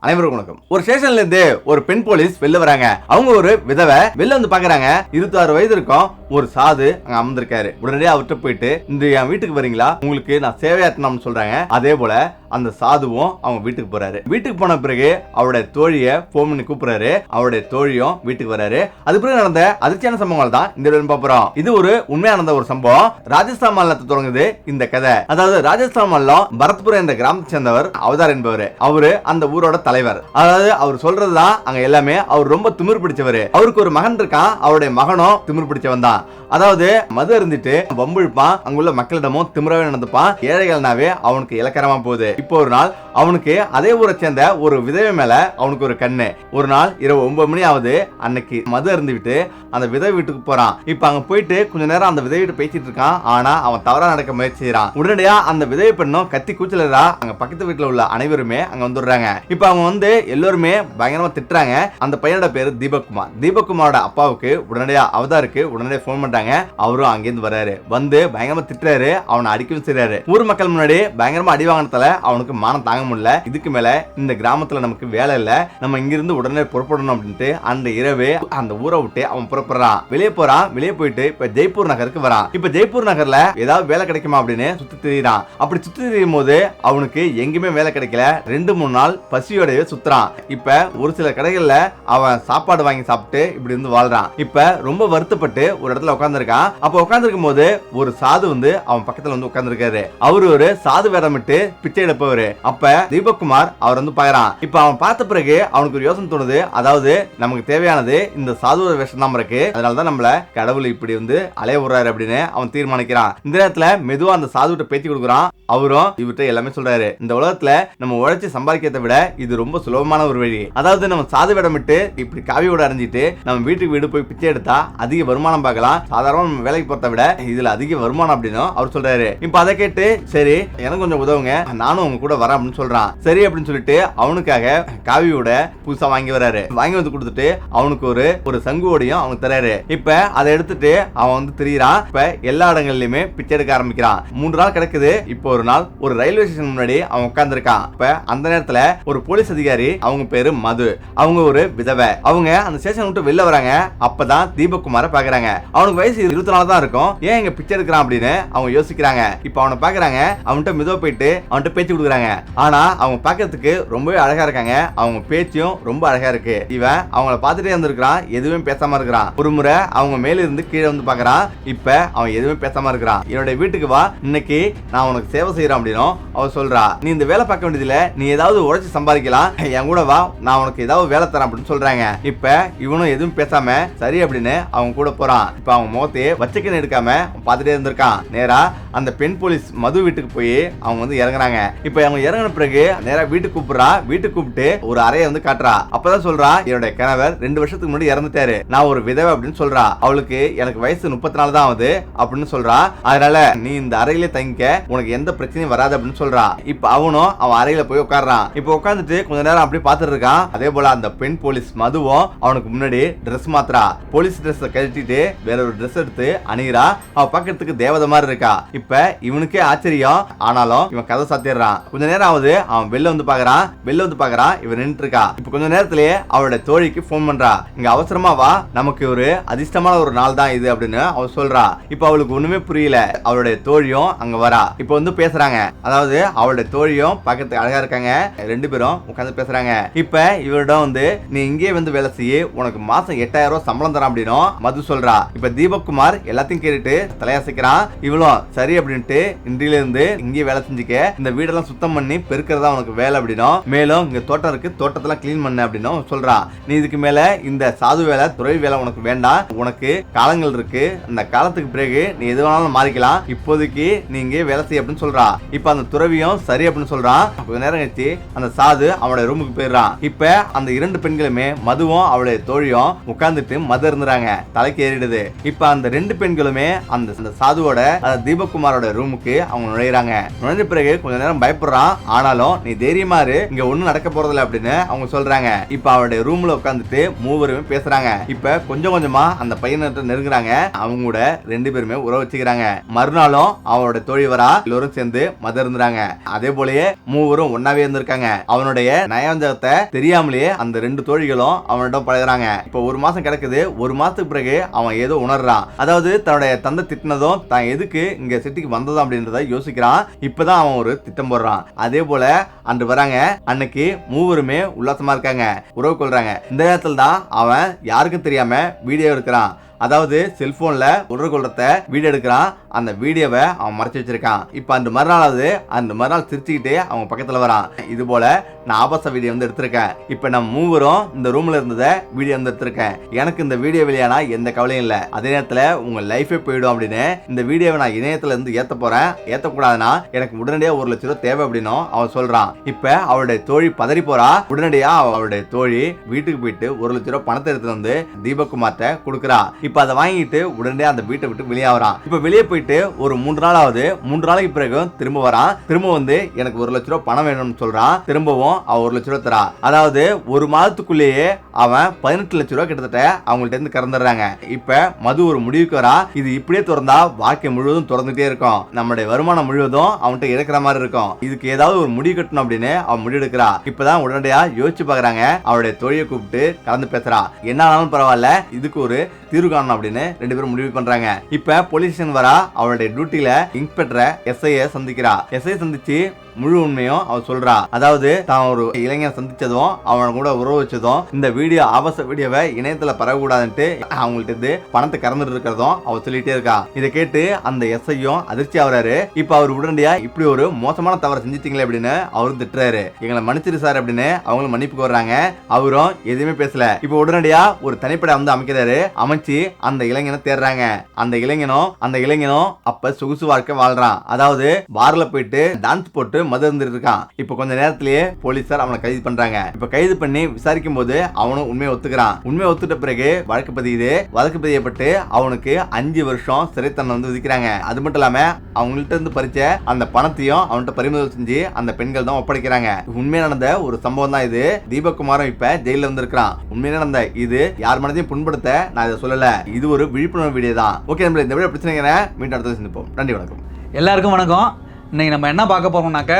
அனைவருக்கும் வணக்கம். ஒரு ஸ்டேஷன்ல இருந்து ஒரு பெண் போலீஸ் வெளில வராங்க. அவங்க ஒரு விதவை வெளில வந்து பாக்குறாங்க. 26 வயது இருக்கும். ஒரு சாது அங்க அமர்ந்திருக்காரு. உடனடியாக அவர்கிட்ட போயிட்டு இந்த என் வீட்டுக்கு வரீங்களா, உங்களுக்கு நான் சேவையாற்றணும்னு சொல்றாங்க. அதே போல அந்த சாதுவும் அவங்க வீட்டுக்கு போறாரு. வீட்டுக்கு போன பிறகு அவருடைய தோழியை போன் பண்ணி கூப்பிடுறாரு. அவருடைய தோழியும் வீட்டுக்கு வராரு. அது பிறகு நடந்த அதிர்ச்சியான சம்பவங்கள் தான் இந்த வீடியோல பார்ப்போம். இது ஒரு உண்மையா நடந்த ஒரு சம்பவம். ராஜஸ்தான் மாநிலத்தை தொடங்குது இந்த கதை. அதாவது ராஜஸ்தான் மாநிலம் பரத்பூர் என்ற கிராமத்தை சேர்ந்தவர் அவதார் என்பவர். அவரு அந்த ஊரோட தலைவர். அதாவது அவர் சொல்றதுதான் அங்க எல்லாமே. அவர் ரொம்ப திமிர் பிடிச்சவர். அவருக்கு ஒரு மகன் இருக்கான். அவருடைய மகனும் திமிர் பிடிச்சவன் தான். அதாவது மது இருந்துட்டு வம்பிழுப்பான். அங்குள்ள மக்களிடமும் திமிராவே நடந்துப்பான். ஏழைகள்னாவே அவனுக்கு இலக்கரமா போகுது. இப்போ ஒரு நாள் அவனுக்கு அதே ஊரை சேர்ந்த ஒரு விதவை மேல அவனுக்கு ஒரு கண்ணு. ஒரு நாள் இரவு 9 மணி ஆகுது. அன்னைக்கு மது இருந்துவிட்டு அந்த விதவை வீட்டுக்கு போறான். இப்ப அங்க போயிட்டு கொஞ்ச நேரம் அந்த விதவை வீட்டு பேசிட்டு இருக்கான். ஆனா அவன் தவறா நடக்க முயற்சி செய்யறான். உடனடியா அந்த விதவை பெண்ணும் கத்தி கூச்சலா அங்க பக்கத்து வீட்டுல உள்ள அனைவருமே அங்க வந்துடுறாங்க. இப்ப அவங்க வந்து எல்லாருமே பயங்கரமா திட்டுறாங்க. அந்த பையனோட பேரு தீபக்குமார். தீபக்குமாரோட அப்பாவுக்கு உடனடியா அவதாருக்கு உடனடியா போன் பண்றாங்க. அவரும் அங்கிருந்து வராரு. வந்து பயங்கரமா திட்டுறாரு. அவனை அடிக்கவும் செய்றாரு. ஊர் மக்கள் முன்னாடி பயங்கரமா அடி வாங்கினதால அவனுக்கு மானம் தாங்க முடியல. இதுக்கு மேல இந்த கிராமத்துல நமக்கு வேலை இல்ல, நம்ம இங்கிருந்து உடனே புறப்படணும் அப்படின்ட்டு அந்த இரவே அந்த ஊரை விட்டு அவன் புறப்படுறான். வெளியே போறான். வெளியே போயிட்டு இப்ப ஜெய்ப்பூர் நகருக்கு வரான். இப்ப ஜெய்ப்பூர் நகர்ல ஏதாவது வேலை கிடைக்குமா அப்படின்னு சுத்தி திரியிறான். அப்படி சுத்தி திரியும் போது அவனுக்கு எங்குமே வேலை கிடைக்கல. 2-3 நாள் பசியோடவே சுத்துறான். இப்ப ஒரு சில கடைகள்ல அவன் சாப்பாடு வாங்கி சாப்பிட்டு இப்படி இருந்து வாழ்றான். இப்ப ரொம்ப வருத்தப்பட்டு ஒரு இடத்துல உட்கார்ந்துருக்கான். அப்ப உட்கார்ந்துருக்கும் போது ஒரு சாது வந்து அவன் பக்கத்துல வந்து உட்கார்ந்துருக்காரு. அவரு ஒரு சாது வேடமிட்டு பிச்சை எடுப்பவரு. அப்ப தீபக்குமார் அவர் வந்து பாக்குறான். இப்ப அவன் பார்த்த பிறகு அவனுக்கு ஒரு யோசனை தோணுது. அதாவது நமக்கு தேவையானது இந்த சாது வேஷம் தான் இருக்கு. அதனாலதான் நம்மள கடவுள் இப்படி வந்து அலைய விடுறாரு அப்படின்னு அவன் தீர்மானிக்கிறான். இந்த நேரத்துல மெதுவா அந்த சாதுகிட்ட பேச்சு கொடுக்குறான். அவரும் இவர்கிட்ட எல்லாமே சொல்றாரு. இந்த உலகத்துல நம்ம உழைச்சி சம்பாதிக்கிறதை விட இது ரொம்ப சுலபமான ஒரு வழி. அதாவது நம்ம சாது வேடமிட்டு இப்படி காவியோட அரைஞ்சிட்டு நம்ம வீட்டுக்கு வீடு போய் பிச்சை எடுத்தா அதிக வருமானம் பார்க்கலாம். சாதாரண நம்ம வேலைக்கு போறதை விட இதுல அதிக வருமானம் அப்படின்னு அவர் சொல்றாரு. இப்ப அதை கேட்டு சரி எனக்கு கொஞ்சம் உதவுங்க, நானும் உங்க கூட வரேன் அப்படின்னு சொல்றான். சரி அப்படின்னு சொல்லிட்டு அவனுக்காக காவியோட புதுசா வாங்கி வராரு. வாங்கி வந்து கொடுத்துட்டு அவனுக்கு ஒரு சங்குவோடையும் அவனுக்கு தராரு. இப்ப அதை எடுத்துட்டு அவன் வந்து திரியிறான். இப்ப எல்லா இடங்கள்லயுமே பிச்சை எடுக்க ஆரம்பிக்கிறான். 3 நாள் கிடக்குது. இப்போ ஒரு நாள் ஒரு ரயில்வே ஸ்டேஷன் முன்னாடி அவன் உட்கார்ந்து இருக்கான். இப்ப அந்த நேரத்துல ஒரு போலீஸ் அதிகாரி, அவங்க பேரு மது, அவங்க ஒரு விதவை, அவங்க அந்த ஸ்டேஷன் விட்டு வெளில வராங்க. அப்பதான் தீபக்குமார பாக்குறாங்க. அவனுக்கு வயசு 24 தான் இருக்கும். ஏன் இங்க பிச்சை எடுக்கிறான் அப்படின்னு அவங்க யோசிக்கிறாங்க. இப்ப அவனை பாக்குறாங்க. அவன்கிட்ட மெதுவா போயிட்டு அவன்கிட்ட பேச்சு கொடுக்குறாங்க. ஆனா அவங்க பாக்கிறதுக்கு ரொம்பவே அழகா இருக்காங்க. அவங்க பேச்சும் ரொம்ப அழகா இருக்கு. இவன் அவங்கள பார்த்துட்டே இருந்திருக்கான். எதுவுமே பேசாம இருக்கிறான். ஒரு முறை அவங்க மேல இருந்து கீழே வந்து பாக்குறான். இப்ப அவன் எதுவுமே பேசாம இருக்கிறான். என்னோட வீட்டுக்கு வா, இன்னைக்கு நான் உனக்கு சேவை செய்யறேன் அப்படின்னு அவ சொல்றா. நீ இந்த வேலை பார்க்க வேண்டியதுல, நீ ஏதாவது உழைச்சு சம்பாதிக்கலாம், என் கூட வா, நான் உனக்கு ஏதாவது வேலை தரேன் அப்படின்னு சொல்றாங்க. இப்ப இவனும் எதுவும் பேசாம சரி அப்படின்னு அவங்க கூட போறான். இப்ப அவங்க முகத்தையே வச்சக்கன்னு எடுக்காம பார்த்துட்டே இருந்திருக்கான். நேரா அந்த பெண் போலீஸ் மது வீட்டுக்கு போய் அவங்க வந்து இறங்குறாங்க. இப்ப அவங்க இறங்கின பிறகு நேரா வீட்டுக்கு கூப்பிடுறா. வீட்டுக்கு கூப்பிட்டு ஒரு அறையை வந்து காட்டுறா. அப்பதான் சொல்றா, என்னோட கணவர் 2 வருஷத்துக்கு முன்னாடி இறந்துட்டாரு, நான் ஒரு விதவை அப்படின்னு சொல்றா. அவளுக்கு எனக்கு வயசு 34 தான் ஆகுது அப்படின்னு சொல்றா. அதனால நீ இந்த அறையிலே தங்கிக்க, உனக்கு எந்த பிரச்சனையும் வராது அப்படின்னு சொல்றா. இப்ப அவனும் அவன் அறையில போய் உட்கார்றான். இப்ப உட்கார்ந்துட்டு கொஞ்ச நேரம் அப்படி பாத்துட்டு இருக்கான். அதே போல அந்த பெண் போலீஸ் மதுவும் அவனுக்கு முன்னாடி ட்ரெஸ் மாத்துறா. போலீஸ் ட்ரெஸ் கழட்டிட்டு வேற ஒரு ட்ரெஸ் எடுத்து அணிகிறா. அவ பாக்கிறதுக்கு தேவதை மாதிரி இருக்கா. இப்ப இவனுக்கே ஆச்சரியம். ஆனாலும் இவன் கதை சாத்திடுறான். கொஞ்ச நேரம் ஆகுது. அவன் வெளில வந்து பாக்குறான். இவன் நின்று இருக்கா. இப்ப கொஞ்ச நேரத்திலேயே அவளோட தோழிக்கு போன் பண்றா. இங்க அவசரமா வா, நமக்கு ஒரு அதிர்ஷ்டமான ஒரு நாள் தான் இது அப்படின்னு அவ சொல்றா. இப்ப அவளுக்கு ஒண்ணுமே புரியல. அவளுடைய தோழியும் அங்க வரா. இப்ப வந்து பேசுறாங்க. அதாவது அவளுடைய தோழியும் பார்க்கறதுக்கு அழகா இருக்காங்க. 2 பேரும் உட்கார்ந்து பேசுறாங்க. இப்ப இவரிடம் வந்து நீ இங்கே வந்து வேலை செய்ய, உனக்கு மாசம் 8000 ரூபாய் சம்பளம் தரான் அப்படின்னு மது சொல்றா. இப்ப தீபக்குமார் எல்லாத்தையும் கேட்டுட்டு தலையாசிக்கிறான். இவளும் சரி அப்படின்ட்டு இன்றில இருந்து இங்கே வேலை செஞ்சுக்க, இந்த வீடெல்லாம் சுத்தம் பண்ணி பெருக்கிறதா உனக்கு வேலை அப்படின்னும், மேலும் இங்க தோட்டம் இருக்கு, தோட்டத்தெல்லாம் கிளீன் பண்ண அப்படின்னு சொல்றா. நீ இதுக்கு மேல இந்த சாது வேலை துறை வேலை உனக்கு வேண்டாம், உனக்கு காலங்கள் இருக்கு, அந்த காலத்துக்கு பிறகு நீ எது வேணாலும் மாறிக்கலாம், இப்போதைக்கு நீ இங்கே வேலை செய்ய அப்படின்னு சொல்றா. இப்ப அந்த துறவியும் சரி அப்படின்னு சொல்றான். கொஞ்ச நேரம் கழிச்சு அந்த சாது அவனுடைய ரூமுக்கு போயிடுறான். இப்ப அந்த 2 பெண்களுமே மதுவும் அவளுடைய தோழியும் உட்கார்ந்துட்டு மது இருந்துறாங்க. தலைக்கு ஏறிடுது. இப்ப அந்த 2 பெண்களுமே அந்த சாதுவோட தீபக்குமாரோட ரூமுக்கு அவங்க நுழையிறாங்க. நுழைஞ்ச பிறகு கொஞ்ச நேரம் பயப்படுறான். ஆனாலும் நீ தைரியமா இரு, இங்க ஒண்ணும் நடக்க போறதில்ல அப்படின்னு அவங்க சொல்றாங்க. இப்ப அவளுடைய ரூம்ல உட்காந்துட்டு மூவருமே பேசுறாங்க. இப்ப கொஞ்சம் கொஞ்சமா அந்த பையன்கிட்ட நெருங்குறாங்க. அவங்க கூட 2 பேருமே உறவு வச்சுக்கிறாங்க. மறுநாளும் அவனோட தோழி வரா. எல்லோரும் சேர்ந்து மது இருந்துறாங்க. அதே போலயே மூவரும் ஒன்னாவே இருந்திருக்காங்க. அவனுடைய அவனுடைய நயவஞ்சகத்தை தெரியாமலேயே அந்த 2 தோழிகளும் அவனிடம் பழகுறாங்க. இப்போ 1 மாசம் கிடக்குது. 1 மாசத்துக்கு பிறகு அவன் ஏதோ உணர்றான். அதாவது தன்னுடைய தந்தை திட்டினதும் தான் எதுக்கு இங்க சிட்டிக்கு வந்ததும் அப்படின்றத யோசிக்கிறான். இப்பதான் அவன் ஒரு திட்டம் போடுறான். அதே போல அன்று வராங்க. அன்னைக்கு மூவருமே உல்லாசமா இருக்காங்க, உறவு கொள்றாங்க. இந்த நேரத்தில் தான் அவன் யாருக்கும் தெரியாம வீடியோ எடுக்கிறான். அதாவது செல்போன்ல உறவு கொள்றத வீடியோ எடுக்கிறான். அந்த வீடியோவை அவன் மறைச்சு வச்சிருக்கான். இப்ப அந்த மறுநாள் சிரிச்சுக்கிட்டே அவங்க பக்கத்துல வரான். இது போல நான் ஆபாச வீடியோ வந்து எடுத்திருக்கேன். இப்ப நம்ம மூவரும் இந்த ரூம்ல இருந்ததை வீடியோ வந்து எடுத்திருக்கேன். எனக்கு இந்த வீடியோ வெளியானா எந்த கவலையும் இல்ல. அதே நேரத்துல உங்க லைஃபே போயிடும் அப்படின்னு இந்த வீடியோவை நான் இணையத்துல இருந்து ஏத்த போறேன். ஏத்தக்கூடாதுன்னா எனக்கு உடனடியா 1 லட்சம் ரூபாய் தேவை அப்படின்னு அவன் சொல்றான். இப்ப அவளுடைய தோழி பதறி போறா. உடனடியா அவளுடைய தோழி வீட்டுக்கு போயிட்டு 1 லட்சம் ரூபாய் பணத்தை எடுத்து வந்து தீபக்குமார்ட்ட கொடுக்குறா. இப்ப அதை வாங்கிட்டு உடனடியா அந்த வீட்டை விட்டு வெளியே வரான். இப்ப வெளியே போயிட்டு ஒரு 3 நாள் ஆகுது. 3 நாளைக்கு பிறகு திரும்ப வரான். திரும்ப வந்து எனக்கு 1 லட்சம் ரூபாய் பணம் வேணும்னு சொல்றான். திரும்பவும் அவன் 1 லட்சம் ரூபாய் தரா. அதாவது 1 மாதத்துக்குள்ளேயே அவன் 18 லட்சம் ரூபாய் கிட்டத்தட்ட அவங்கள்ட்ட இருந்து கறந்துடுறாங்க. இப்ப மது ஒரு முடிவுக்கு வரா. இது இப்படியே திறந்தா வாழ்க்கை முழுவதும் திறந்துட்டே இருக்கும். நம்மளுடைய வருமானம் முழுவதும் அவன்கிட்ட இருக்கிற மாதிரி இருக்கும். இதுக்கு ஏதாவது ஒரு முடிவு கட்டணும் அப்படின்னு அவன் முடிவு எடுக்கிறா. இப்பதான் உடனடியா யோசிச்சு பாக்குறாங்க. அவளுடைய தோழியை கூப்பிட்டு கலந்து பேசுறா. என்ன ஆனாலும் பரவாயில்ல, இதுக்கு ஒரு தீர்வு காணணும் அப்படின்னு 2 பேரும் முடிவு பண்றாங்க. இப்ப போலீஸ் ஸ்டேஷன் வரா. அவளுடைய டியூட்டில இன்ஸ்பெக்டரை எஸ்ஐயை சந்திக்கிறா. எஸ்ஐ சந்திச்சு முழு உண்மையும் அவ சொல்றா. அதாவது தான் ஒரு இளைஞன் சந்திச்சதும் அவன் கூட உறவு வச்சதும் இந்த வீடியோ ஆபாச வீடியோவை இணையத்துல பரவக்கூடாதுன்ட்டு அவங்கள்ட்ட இருந்து பணத்தை கறந்துட்டு இருக்கிறதும் அவ சொல்லிட்டே இருக்கா. இதை கேட்டு அந்த எஸ்ஐயும் அதிர்ச்சி ஆகுறாரு. இப்ப அவர் உடனடியா இப்படி ஒரு மோசமான தவறை செஞ்சிட்டீங்களே அப்படின்னு அவரும் திட்டுறாரு. எங்களை மன்னிச்சிரு சார் அப்படின்னு அவங்களும் மன்னிப்பு கோர்றாங்க. அவரும் எதுவுமே பேசல. இப்ப உடனடியா ஒரு தனிப்படை வந்து அமைக்கிறாரு. அமைச்சு அந்த இளைஞனை தேடுறாங்க. அந்த இளைஞனும் அப்ப சொகுசு வாழ்க்கை வாழ்றான். அதாவது பார்ல போயிட்டு டான்ஸ் போட்டு மது இருந்துட்டு இருக்கான். இப்ப கொஞ்ச நேரத்திலேயே போலீசார் அவனை கைது பண்றாங்க. இப்ப கைது பண்ணி விசாரிக்கும் போது அவனும் உண்மையை ஒத்துக்கிறான். உண்மையை ஒத்துட்ட பிறகு வழக்கு பதியுது. வழக்கு பதியப்பட்டு அவனுக்கு 5 வருஷம் சிறை தண்டனை வந்து விதிக்கிறாங்க. அது மட்டும் இல்லாம அவங்கள்ட்ட இருந்து பறிச்ச அந்த பணத்தையும் அவன்கிட்ட பறிமுதல் செஞ்சு அந்த பெண்கள் தான் ஒப்படைக்கிறாங்க. உண்மையா நடந்த ஒரு சம்பவம் தான் இது. தீபக்குமாரும் இப்ப ஜெயில வந்து இருக்கிறான். உண்மையா நடந்த இது யார் மனதையும் புண்படுத்த நான் இதை சொல்லல. இது ஒரு விழிப்புணர்வு வீடியோ தான். ஓகே, இந்த வீடியோ பிடிச்சிருக்கீங்க. மீண்டும் அடுத்த சந்திப்போம். நன்றி, வணக்கம். எல்லாருக்கும் வணக்கம். இன்றைக்கி நம்ம என்ன பார்க்க போகிறோம்னாக்க,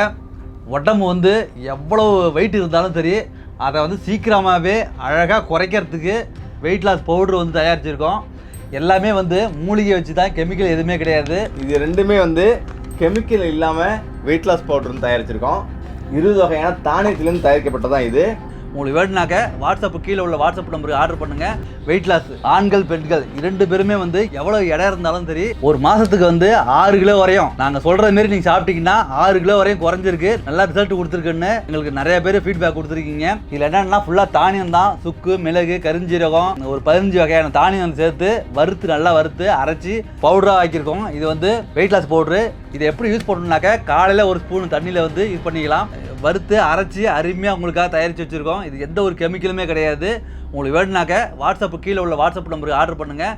உடம்பு வந்து எவ்வளோ வெயிட் இருந்தாலும் சரி அதை வந்து சீக்கிரமாகவே அழகாக குறைக்கிறதுக்கு வெயிட் லாஸ் பவுடர் வந்து தயாரிச்சிருக்கோம். எல்லாமே வந்து மூலிகை வச்சு தான், கெமிக்கல் எதுவுமே கிடையாது. இது ரெண்டுமே வந்து கெமிக்கல் இல்லாமல் வெயிட் லாஸ் பவுடர்னு தயாரிச்சிருக்கோம். 20 வகையான தானியத்திலிருந்து தயாரிக்கப்பட்டதான் இது. உங்களுக்கு வேணுனாக்க வாட்ஸ்அப்பு கீழே உள்ள வாட்ஸ்அப் நம்பருக்கு ஆர்டர் பண்ணுங்கள். வெயிட் லாஸ் ஆண்கள் பெண்கள் 2 பேருமே வந்து எவ்வளோ இடம் இருந்தாலும் சரி ஒரு மாதத்துக்கு வந்து 6 கிலோ வரையும் நாங்கள் சொல்கிற மாரி நீங்கள் சாப்பிட்டீங்கன்னா 6 கிலோ வரையும் குறைஞ்சிருக்கு. நல்லா ரிசல்ட் கொடுத்துருக்குன்னு எங்களுக்கு நிறைய பேர் ஃபீட்பேக் கொடுத்துருக்கீங்க. இதில் என்னென்னா ஃபுல்லாக தானியம் தான். சுக்கு, மிளகு, கருஞ்சீரகம், ஒரு 15 வகையான தானியம் சேர்த்து நல்லா வறுத்து அரைச்சி பவுடராக ஆக்கியிருக்கோம். இது வந்து வெயிட் லாஸ் பவுட்ரு. இதை எப்படி யூஸ் பண்ணணும்னாக்க காலையில் ஒரு ஸ்பூன் தண்ணியில் வந்து யூஸ் பண்ணிக்கலாம். வறுத்து அரைச்சி அருமையாக உங்களுக்காக தயாரித்து வச்சுருக்கோம். இது எந்த ஒரு கெமிக்கலுமே கிடையாது. உங்களுக்கு வேணுனாக்க வாட்ஸ்அப்பு கீழே உள்ள வாட்ஸ்அப் நம்பருக்கு ஆர்டர் பண்ணுங்கள்.